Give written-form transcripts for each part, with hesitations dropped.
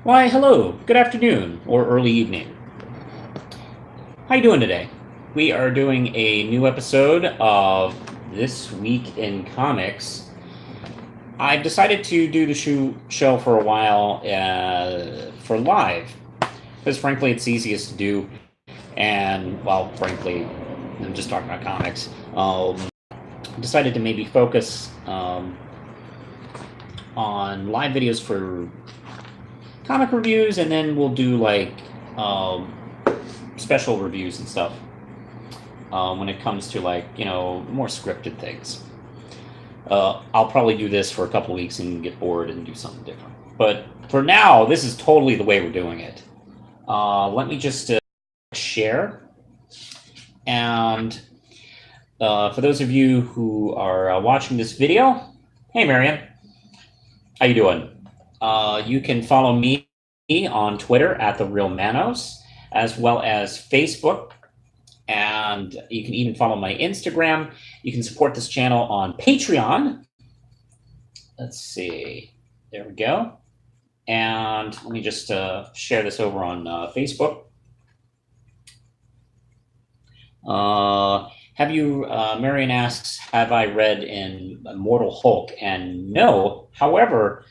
Why, hello, good afternoon, or early evening. How you doing today? We are doing a new episode of This Week in Comics. I've decided to do the show for a while for live, because frankly it's easiest to do, and, well, frankly, I'm just talking about comics. Decided to maybe focus on live videos for comic reviews, and then we'll do like special reviews and stuff when it comes to like more scripted things. I'll probably do this for a couple weeks and get bored and do something different. But for now, this is totally the way we're doing it. Let me just share. And for those of you who are watching this video, hey Marion, how you doing? You can follow me on Twitter at The Real Manos, as well as Facebook. And you can even follow my Instagram. You can support this channel on Patreon. Let's see. There we go. And let me just share this over on Facebook. Marion asks, have I read in Immortal Hulk? And no. However,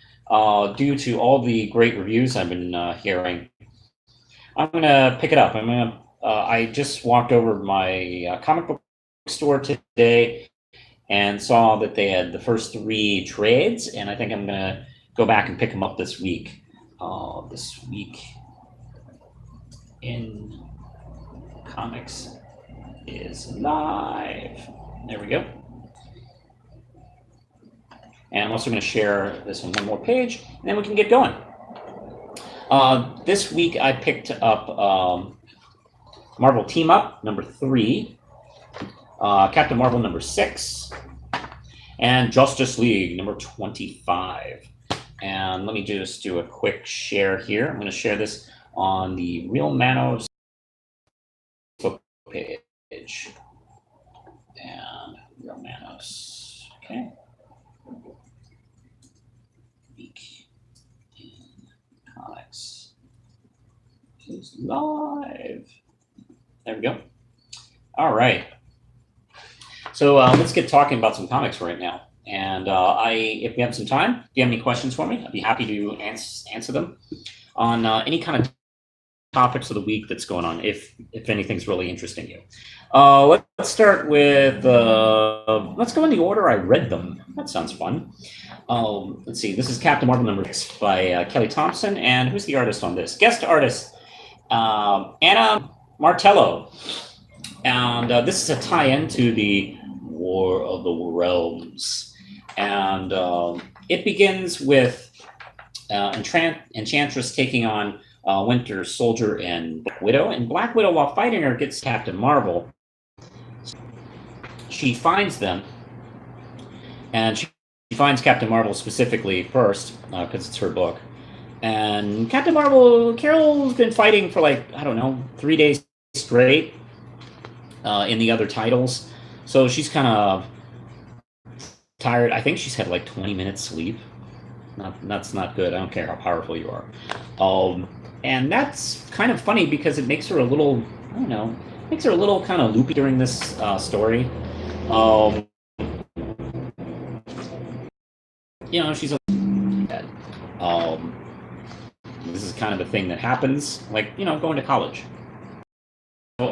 due to all the great reviews I've been hearing, I'm going to pick it up. I just walked over to my comic book store today and saw that they had the first 3 trades, and I think I'm going to go back and pick them up this week. This week in comics is live. There we go. And I'm also going to share this on one more page, and then we can get going. This week I picked up Marvel Team Up number 3, Captain Marvel number 6, and Justice League number 25. And let me just do a quick share here. I'm going to share this on the Real Manos Facebook page. And Real Manos. Okay. Week in Comics is live. There we go. All right. So let's get talking about some comics right now. And if we have some time, if you have any questions for me, I'd be happy to answer them on any kind of topics of the week that's going on, if anything's really interesting you. Let's start with, let's go in the order I read them. That sounds fun. Let's see, this is Captain Marvel number 6 by Kelly Thompson, and who's the artist on this? Guest artist, Anna Martello. And this is a tie-in to the War of the Realms. And it begins with Enchantress taking on Winter Soldier and Black Widow. And Black Widow, while fighting her, gets Captain Marvel. She finds them, and she finds Captain Marvel specifically first, because it's her book. And Captain Marvel, Carol's been fighting for like, I don't know, 3 days straight in the other titles. So she's kind of tired. I think she's had like 20 minutes sleep. That's not good. I don't care how powerful you are. And that's kind of funny because it makes her a little, I don't know, makes her a little kind of loopy during this story. She's a dead. This is kind of a thing that happens, like, going to college. So,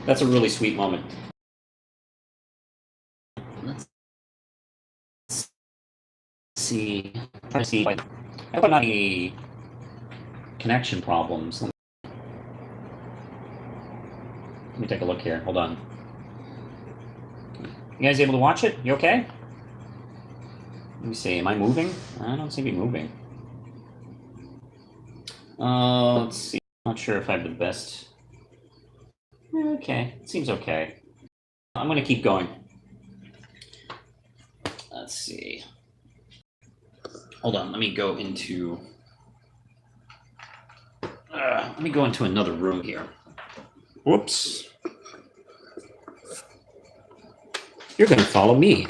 that's a really sweet moment. Let's see. I'm trying to see if I have any connection problems. Let me take a look here. Hold on. You guys able to watch it? You okay? Let me see. Am I moving? I don't seem to be moving. Let's see. Not sure if I have the best. Okay, it seems okay. I'm going to keep going. Let's see. Hold on, let me go into another room here. Whoops. You're going to follow me.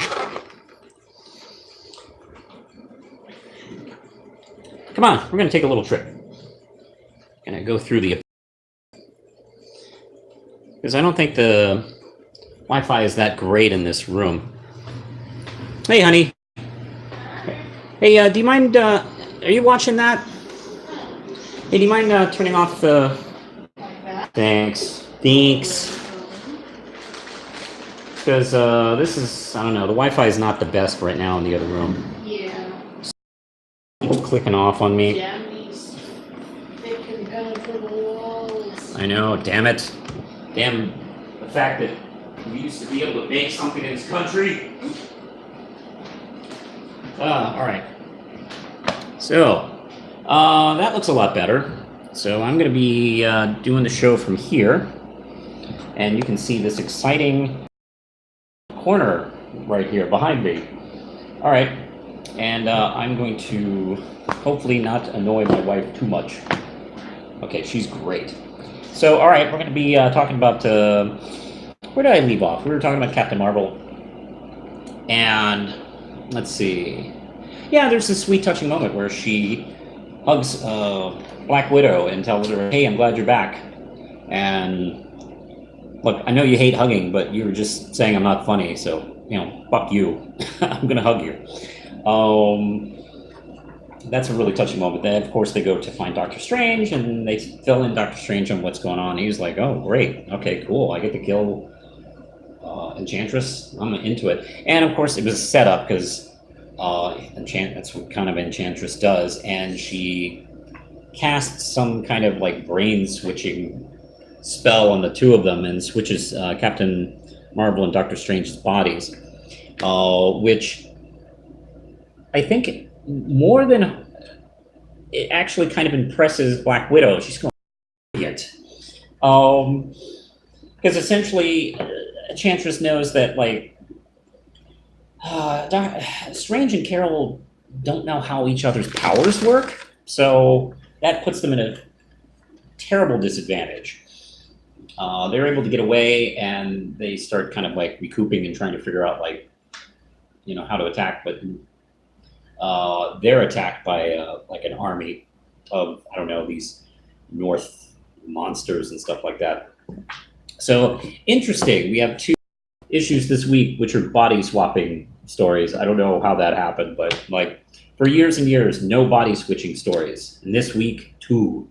Come on, we're going to take a little trip. Going to go through the... Because I don't think the Wi-Fi is that great in this room. Hey, honey. Hey, do you mind... are you watching that? Hey, do you mind turning off the... Thanks. Thanks. Because this is... I don't know. The Wi-Fi is not the best right now in the other room. Yeah. It's clicking off on me. Jammies. They can go for the walls. I know, damn it. Damn the fact that we used to be able to make something in this country. All right. So, that looks a lot better. So I'm going to be doing the show from here. And you can see this exciting corner right here behind me. All right. And I'm going to hopefully not annoy my wife too much. Okay, she's great. So, all right, we're going to be talking about, where did I leave off? We were talking about Captain Marvel. And let's see. Yeah, there's this sweet touching moment where she hugs Black Widow and tells her, hey, I'm glad you're back. And look, I know you hate hugging, but you were just saying I'm not funny, so, you know, fuck you. I'm going to hug you. That's a really touching moment. Then, of course, they go to find Doctor Strange, and they fill in Doctor Strange on what's going on. He's like, oh, great. Okay, cool. I get to kill Enchantress. I'm into it. And, of course, it was set up because that's what kind of Enchantress does. And she casts some kind of, like, brain-switching spell on the two of them and switches Captain Marvel and Doctor Strange's bodies, which I think more than it actually kind of impresses Black Widow. She's going, idiot. Because essentially, Enchantress knows that, like, Strange and Carol don't know how each other's powers work, so that puts them in a terrible disadvantage. They're able to get away, and they start kind of, like, recouping and trying to figure out, like, you know, how to attack, but they're attacked by like an army of, I don't know, these North monsters and stuff like that. So interesting. We have two issues this week, which are body swapping stories. I don't know how that happened, but like for years and years, no body switching stories. And this week, two.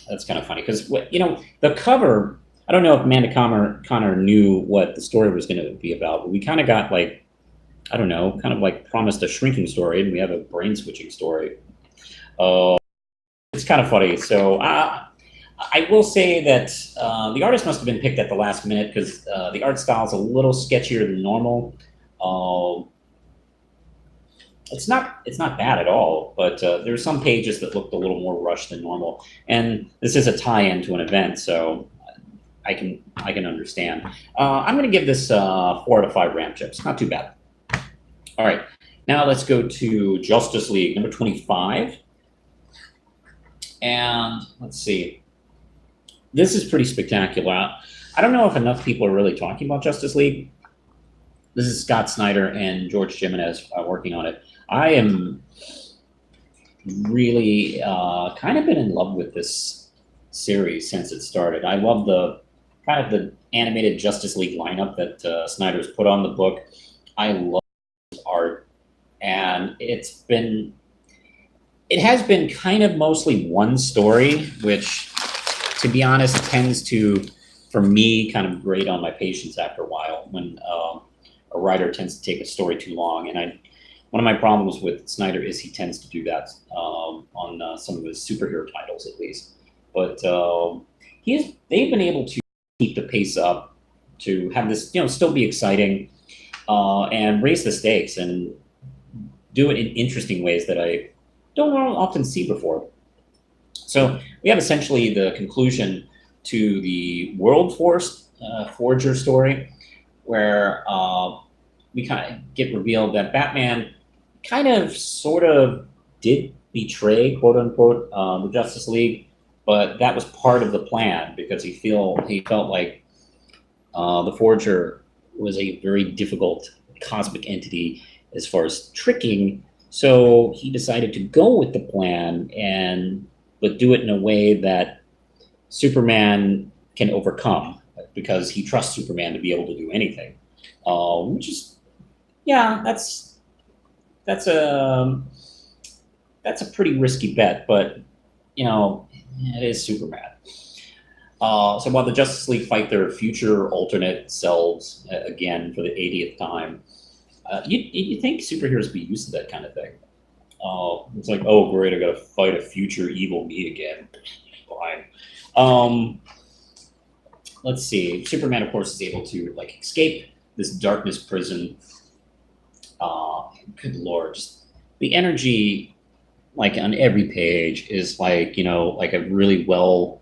That's kind of funny because, you know, the cover, I don't know if Amanda Connor knew what the story was going to be about, but we kind of got like, I don't know, kind of like promised a shrinking story, and we have a brain switching story. It's kind of funny. So I will say that the artist must have been picked at the last minute because the art style is a little sketchier than normal. It's not bad at all, but there's some pages that looked a little more rushed than normal. And this is a tie-in to an event, so I can understand. I'm going to give this 4 out of 5 RAM chips. Not too bad. All right, now let's go to Justice League number 25. And let's see. This is pretty spectacular. I don't know if enough people are really talking about Justice League. This is Scott Snyder and George Jimenez working on it. I am really kind of been in love with this series since it started. I love the kind of the animated Justice League lineup that Snyder's put on the book. I love his art, and it has been kind of mostly one story, which, to be honest, tends to, for me, kind of grate on my patience after a while when a writer tends to take a story too long. And one of my problems with Snyder is he tends to do that on some of his superhero titles, at least. But they've been able to keep the pace up, to have this, still be exciting, and raise the stakes and do it in interesting ways that I don't often see before. So we have essentially the conclusion to the World Forger story, where we kind of get revealed that Batman kind of sort of did betray, quote unquote, the Justice League, but that was part of the plan because he felt like the Forger was a very difficult cosmic entity as far as tricking So he decided to go with the plan but do it in a way that Superman can overcome because he trusts Superman to be able to do anything. Which is, yeah, that's a that's a pretty risky bet, but it is Superman. So while the Justice League fight their future alternate selves again for the 80th time, you think superheroes would be used to that kind of thing. It's like, oh great, I got to fight a future evil me again. Fine. Let's see. Superman, of course, is able to escape this darkness prison. Good lord, just the energy, on every page, is like a really well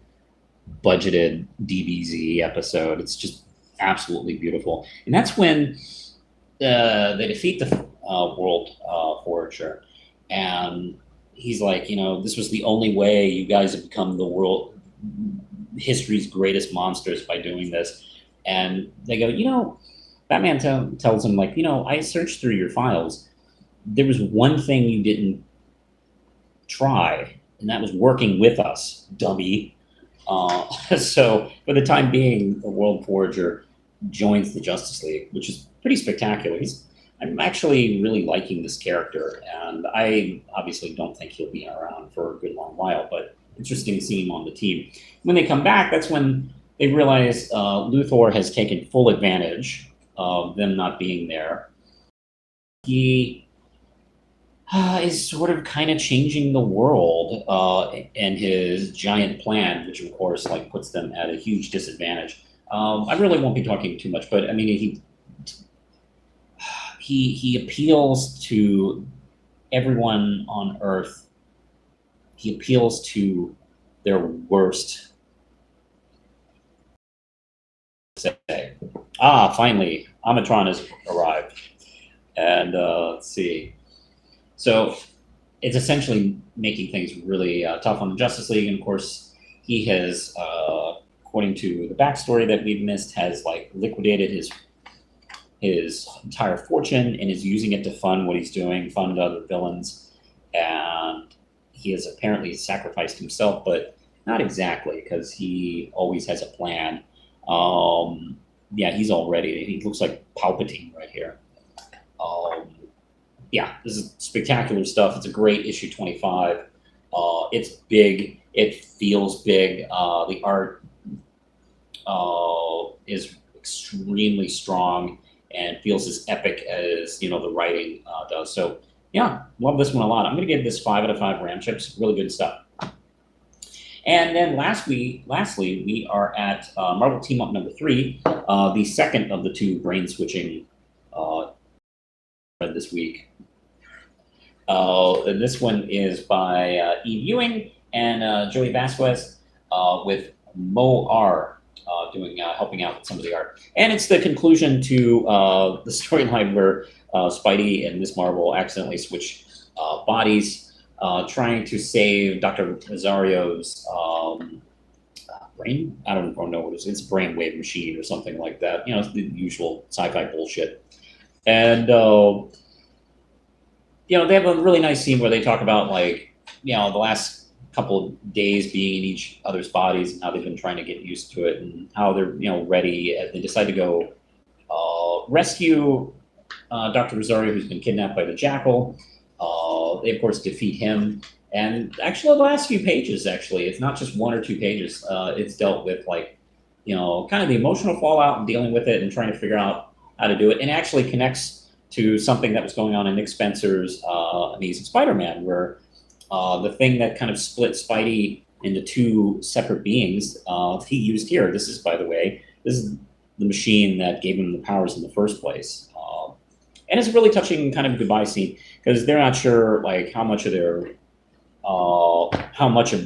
budgeted DBZ episode. It's just absolutely beautiful, and that's when they defeat the World Forager, and he's like, this was the only way you guys have become the world history's greatest monsters by doing this. And they go, Batman tells him, I searched through your files. There was one thing you didn't try, and that was working with us, dummy. So for the time being, the World Forager joins the Justice League, which is pretty spectacular. I'm actually really liking this character, and I obviously don't think he'll be around for a good long while, but interesting seeing him on the team. When they come back, that's when they realize Luthor has taken full advantage of them not being there. He is sort of kind of changing the world and his giant plan, which of course puts them at a huge disadvantage. I really won't be talking too much, but I mean he appeals to everyone on Earth. He appeals to their worst. Finally, Amatron has arrived, and let's see. So it's essentially making things really tough on the Justice League, and of course, he has, according to the backstory that we've missed, has liquidated his entire fortune and is using it to fund what he's doing, fund other villains, and he has apparently sacrificed himself, but not exactly, because he always has a plan. Yeah, he's all ready. He looks like Palpatine right here. Yeah, this is spectacular stuff. It's a great issue 25. It's big. It feels big. The art is extremely strong and feels as epic as the writing does. So yeah, love this one a lot. I'm going to give this 5 out of 5 Ram chips. Really good stuff. And then lastly, we are at Marvel Team Up number 3, the second of the 2 brain switching this week. And this one is by Eve Ewing and Joey Vasquez with Mo R helping out with some of the art. And it's the conclusion to the storyline where Spidey and Miss Marvel accidentally switch bodies, trying to save Dr. Rosario's brain. I don't know what it is. It's a brainwave machine or something like that. It's the usual sci-fi bullshit. And they have a really nice scene where they talk about the last couple of days being in each other's bodies and how they've been trying to get used to it and how they're ready. They decide to go rescue Dr. Rosario, who's been kidnapped by the Jackal. They of course defeat him, and actually the last few pages, it's not just 1 or 2 pages. It's dealt with kind of the emotional fallout and dealing with it and trying to figure out how to do it, and actually connects to something that was going on in Nick Spencer's Amazing Spider-Man, where the thing that kind of split Spidey into 2 separate beings, he used here. This is, by the way, the machine that gave him the powers in the first place. And it's a really touching kind of goodbye scene, because they're not sure how much of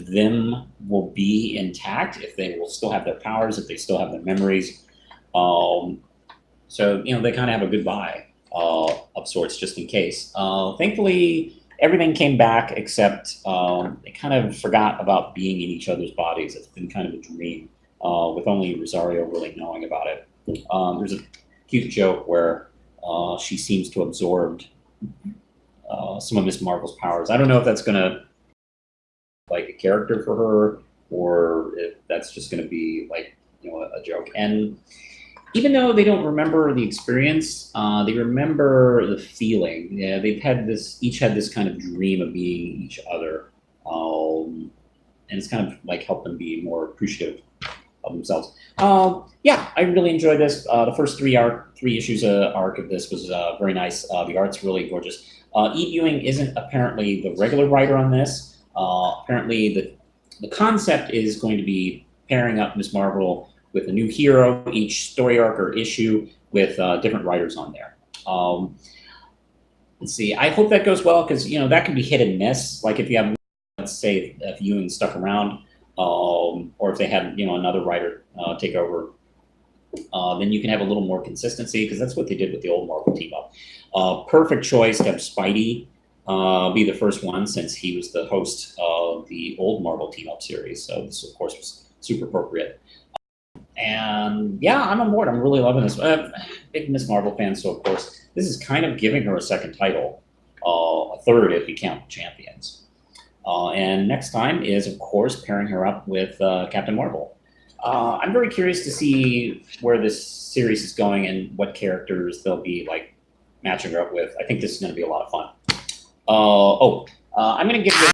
them will be intact, if they will still have their powers, if they still have their memories. So they kind of have a goodbye of sorts, just in case. Thankfully, everything came back except they kind of forgot about being in each other's bodies. It's been kind of a dream, with only Rosario really knowing about it. There's a cute joke where she seems to have absorbed some of Miss Marvel's powers. I don't know if that's gonna like a character for her, or if that's just gonna be like a joke. And even though they don't remember the experience, they remember the feeling. Yeah, they've had this, each had this kind of dream of being each other, and it's kind of like helped them be more appreciative of themselves. Yeah, I really enjoyed this. The first three issues arc of this was very nice. The art's really gorgeous. E-Viewing isn't apparently the regular writer on this. Apparently, the concept is going to be pairing up Miss Marvel with a new hero, each story arc or issue with different writers on there. Let's see. I hope that goes well because that can be hit and miss. Like if you have, let's say, if Ewing stuck around, or if they had another writer take over, then you can have a little more consistency because that's what they did with the old Marvel team up. Perfect choice to have Spidey be the first one since he was the host of the old Marvel team up series. So this, of course, was super appropriate. And yeah, I'm on board. I'm really loving this. Big Miss Marvel fan, so of course, this is kind of giving her a second title, a third if you count Champions. And next time is, of course, pairing her up with Captain Marvel. I'm very curious to see where this series is going and what characters they'll be like matching her up with. I think this is going to be a lot of fun. I'm going to give this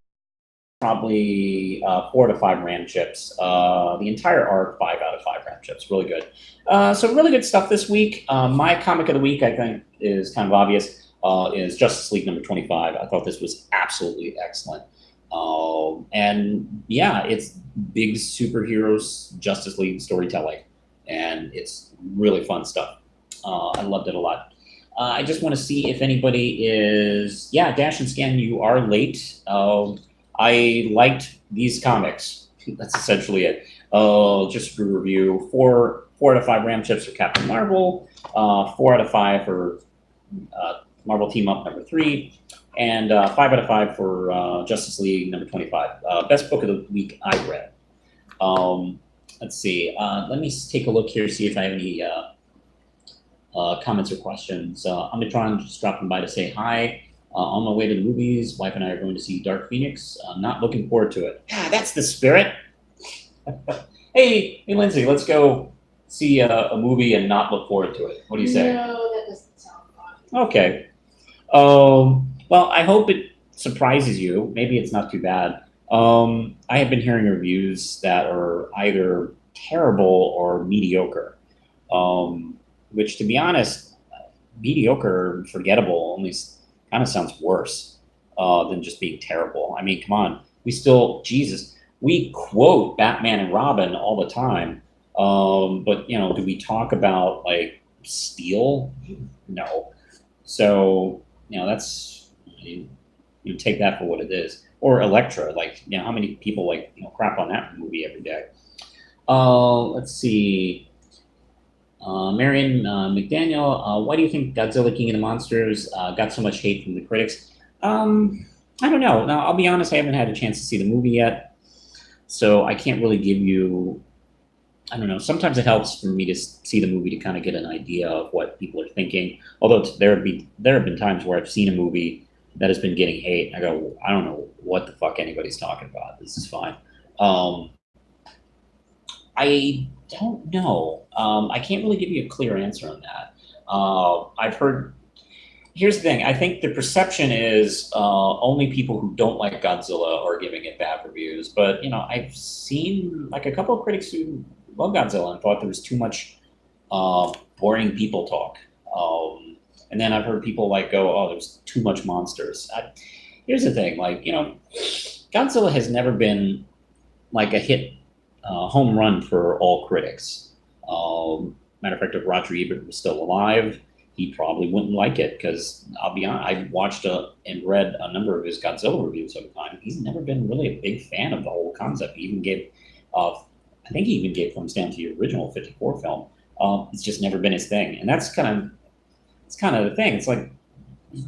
probably 4 to 5 RAM chips. The entire arc, 5 out of 5 RAM chips. Really good. So really good stuff this week. My comic of the week, I think, is kind of obvious, is Justice League number 25. I thought this was absolutely excellent. And yeah, it's big superheroes Justice League storytelling, and it's really fun stuff. I loved it a lot. I just want to see if anybody is, Dash and Scan, you are late. I liked these comics. That's essentially it. Just to review, 4 out of 5 RAM chips for Captain Marvel, 4 out of 5 for Marvel Team Up number 3, and 5 out of 5 for Justice League number 25. Best book of the week I read. Let's see. Let me take a look here, see if I have any comments or questions. Omnitron just dropping by to say hi. On my way to the movies, wife and I are going to see Dark Phoenix. I'm not looking forward to it. Yeah, that's the spirit. hey, Lindsay, let's go see a movie and not look forward to it. What do you say? No, that doesn't sound fun. Okay. Well, I hope it surprises you. Maybe it's not too bad. I have been hearing reviews that are either terrible or mediocre, which, to be honest, mediocre, forgettable, only kind of sounds worse than just being terrible. I mean, come on. We quote Batman and Robin all the time. But, do we talk about, like, Steel? No. So, that's, you take that for what it is. Or Elektra, like, how many people, like, crap on that movie every day? Let's see. Marion McDaniel, why do you think Godzilla King of the Monsters got so much hate from the critics? I don't know. Now, I'll be honest, I haven't had a chance to see the movie yet, so I can't really give you, I don't know. Sometimes it helps for me to see the movie to kind of get an idea of what people are thinking. Although there have been times where I've seen a movie that has been getting hate, and I go, I don't know what the fuck anybody's talking about. This is fine. I don't know. I can't really give you a clear answer on that. I've heard. Here's the thing. I think the perception is only people who don't like Godzilla are giving it bad reviews. But I've seen like a couple of critics who love Godzilla and thought there was too much boring people talk. And then I've heard people like go, "Oh, there's too much monsters." Here's the thing. Like Godzilla has never been like a hit. Home run for all critics. Matter of fact, if Roger Ebert was still alive, he probably wouldn't like it because I'll be honest, I watched and read a number of his Godzilla reviews over time. He's never been really a big fan of the whole concept. He even gave, I think he even gave thumbs down to the original '54 film. It's just never been his thing, and that's kind of the thing. It's like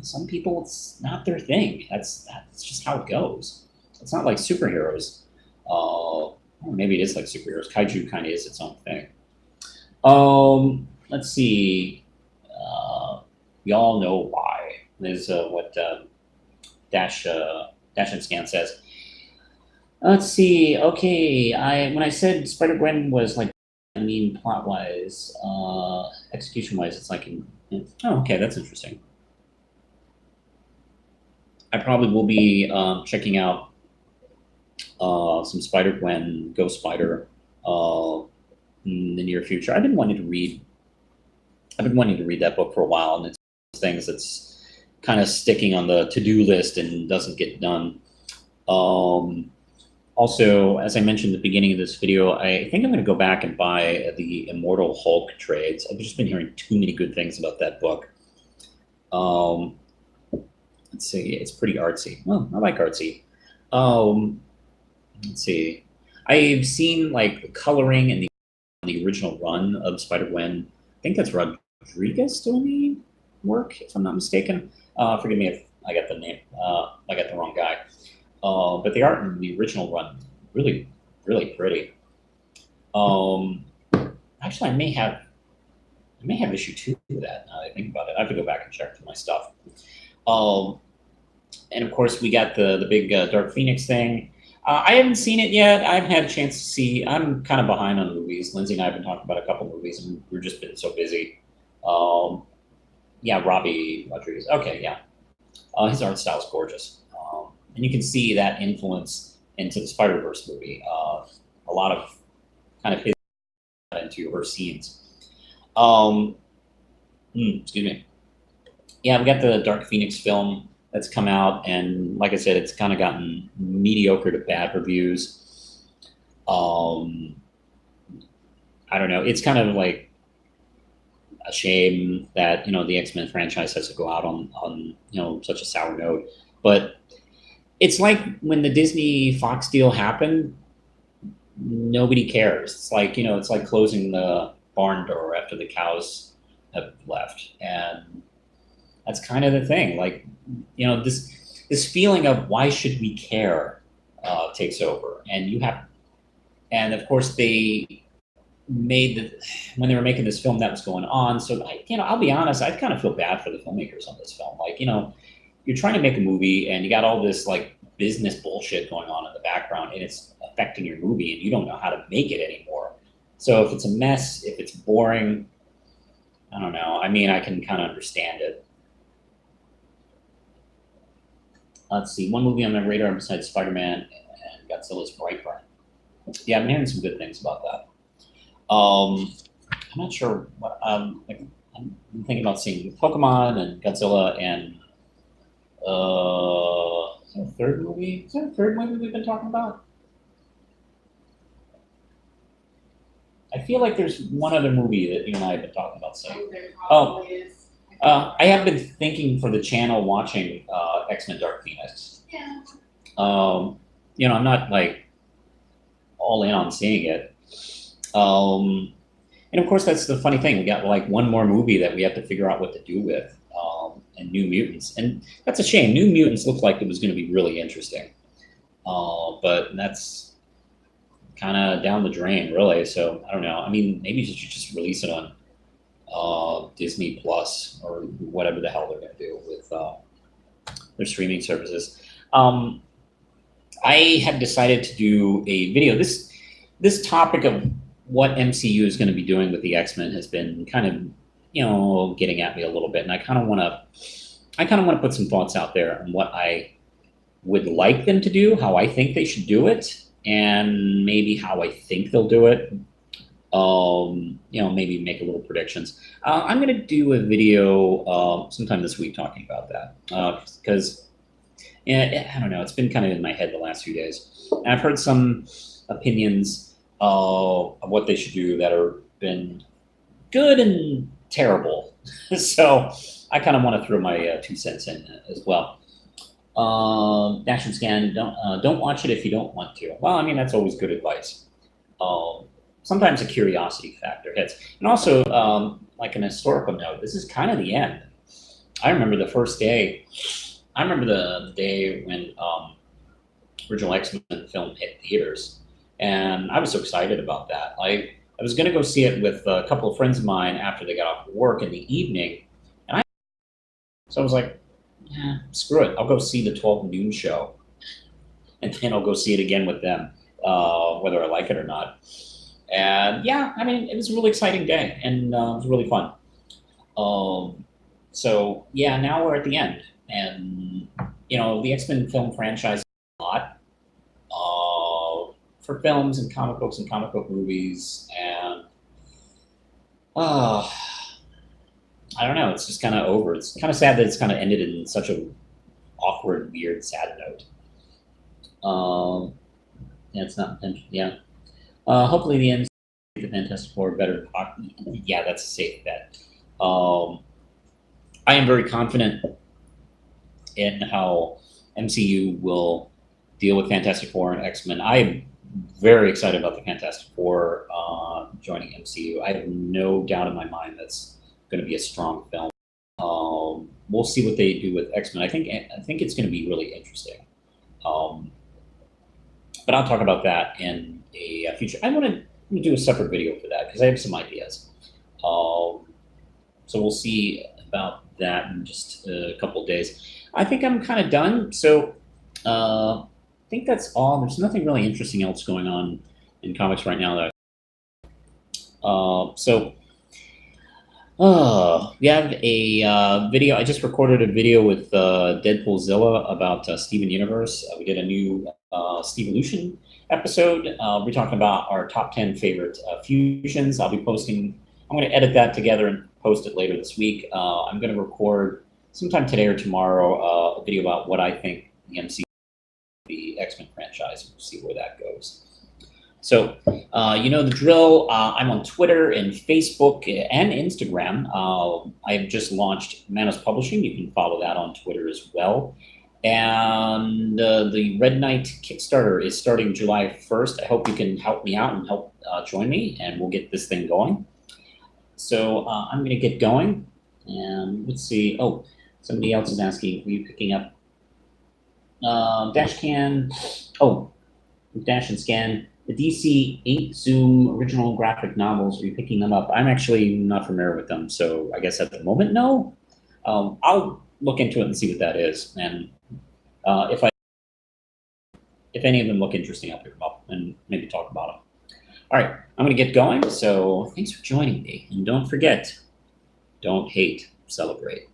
some people, it's not their thing. That's just how it goes. It's not like superheroes. Or maybe it is like superheroes. Kaiju kind of is its own thing. Let's see. We all know why. There's what Dash and Scan says, let's see. Okay, when I said Spider-Gwen was like, I mean plot-wise, execution-wise, it's like, oh, okay, that's interesting. I probably will be checking out some Spider-Gwen, Ghost Spider, in the near future. I've been wanting to read that book for a while, and it's things that's kind of sticking on the to-do list and doesn't get done. Also, as I mentioned at the beginning of this video, I think I'm going to go back and buy the Immortal Hulk trades. I've just been hearing too many good things about that book. Let's see, it's pretty artsy. Well, I like artsy. Let's see. I've seen like the coloring in the original run of Spider-Gwen. I think that's Rodriguez doing the work, if I'm not mistaken. Forgive me if I got the name. I got the wrong guy. But the art in the original run, really, really pretty. Actually, I may have issue 2 of that now that I think about it. I have to go back and check through my stuff. And of course, we got the big Dark Phoenix thing. I haven't seen it yet. I haven't had a chance to see. I'm kind of behind on movies. Lindsay and I have been talking about a couple movies, and we've just been so busy. Yeah, Robbie Rodriguez. Okay, yeah. His art style is gorgeous. And you can see that influence into the Spider-Verse movie. A lot of kind of his into her scenes. Excuse me. Yeah, we got the Dark Phoenix film that's come out, and like I said, it's kind of gotten mediocre to bad reviews. I don't know. It's kind of like a shame that the X-Men franchise has to go out on such a sour note. But it's like when the Disney Fox deal happened, nobody cares. It's like it's like closing the barn door after the cows have left, and that's kind of the thing. Like this feeling of why should we care takes over, and of course they made when they were making this film that was going on. So I'll be honest, I kind of feel bad for the filmmakers on this film. Like you're trying to make a movie and you got all this like business bullshit going on in the background, and it's affecting your movie, and you don't know how to make it anymore. So if it's a mess, if it's boring, I don't know. I mean, I can kind of understand it. Let's see, one movie on my radar besides Spider-Man and Godzilla's Brightburn. Yeah, I've been hearing some good things about that. I'm not sure what I'm thinking about seeing Pokemon and Godzilla and is there a third movie? Is there a third movie we've been talking about? I feel like there's one other movie that you and I have been talking about seeing. Oh, I have been thinking for the channel watching X-Men Dark Phoenix. Yeah. I'm not like all in on seeing it. And of course, that's the funny thing. We got like one more movie that we have to figure out what to do with, and New Mutants. And that's a shame. New Mutants looked like it was going to be really interesting. But that's kind of down the drain, really. So I don't know. I mean, maybe you should just release it on Disney Plus or whatever the hell they're going to do with their streaming services. I have decided to do a video. This topic of what MCU is going to be doing with the X-Men has been kind of, getting at me a little bit, and I kind of want to put some thoughts out there on what I would like them to do, how I think they should do it, and maybe how I think they'll do it. Maybe make a little predictions. I'm going to do a video sometime this week talking about that because I don't know, it's been kind of in my head the last few days. And I've heard some opinions of what they should do that have been good and terrible. So I kind of want to throw my 2 cents in as well. Dash and Scan, don't watch it if you don't want to. Well, I mean, that's always good advice. Sometimes a curiosity factor hits. And also, like an historical note, this is kind of the end. I remember the first day. I remember the day when original X-Men film hit theaters. And I was so excited about that. I was going to go see it with a couple of friends of mine after they got off work in the evening. So I was like, screw it. I'll go see the 12 noon show, and then I'll go see it again with them, whether I like it or not. And yeah, I mean, it was a really exciting day, and it was really fun. So yeah, now we're at the end, and the X-Men film franchise a lot for films and comic books and comic book movies, and I don't know. It's just kind of over. It's kind of sad that it's kind of ended in such a awkward, weird, sad note. Yeah, it's not. Yeah. Hopefully, the end. The Fantastic Four better. Yeah, that's a safe bet. I am very confident in how MCU will deal with Fantastic Four and X-Men. I am very excited about the Fantastic Four joining MCU. I have no doubt in my mind that's going to be a strong film. We'll see what they do with X-Men. I think it's going to be really interesting. But I'll talk about that in a future. I want to do a separate video for that because I have some ideas. So we'll see about that in just a couple of days. I think I'm kind of done. So I think that's all. There's nothing really interesting else going on in comics right now. We have a video. I just recorded a video with Deadpoolzilla about Steven Universe. We did a new Stevolution episode. We're talking about our top 10 favorite fusions. I'll be posting. I'm going to edit that together and post it later this week. I'm going to record sometime today or tomorrow a video about what I think the MCU, the X-Men franchise. We'll see where that goes. So, the drill. I'm on Twitter and Facebook and Instagram. I have just launched Manos Publishing. You can follow that on Twitter as well. And the Red Knight Kickstarter is starting July 1st. I hope you can help me out and help join me, and we'll get this thing going. So I'm going to get going. And let's see. Oh, somebody else is asking, are you picking up Dash Can? Oh, Dash and Scan. The DC 8 Zoom original graphic novels, are you picking them up? I'm actually not familiar with them, so I guess at the moment, no. I'll look into it and see what that is. And if any of them look interesting, I'll pick them up and maybe talk about them. All right, I'm going to get going. So thanks for joining me. And don't forget, don't hate, celebrate.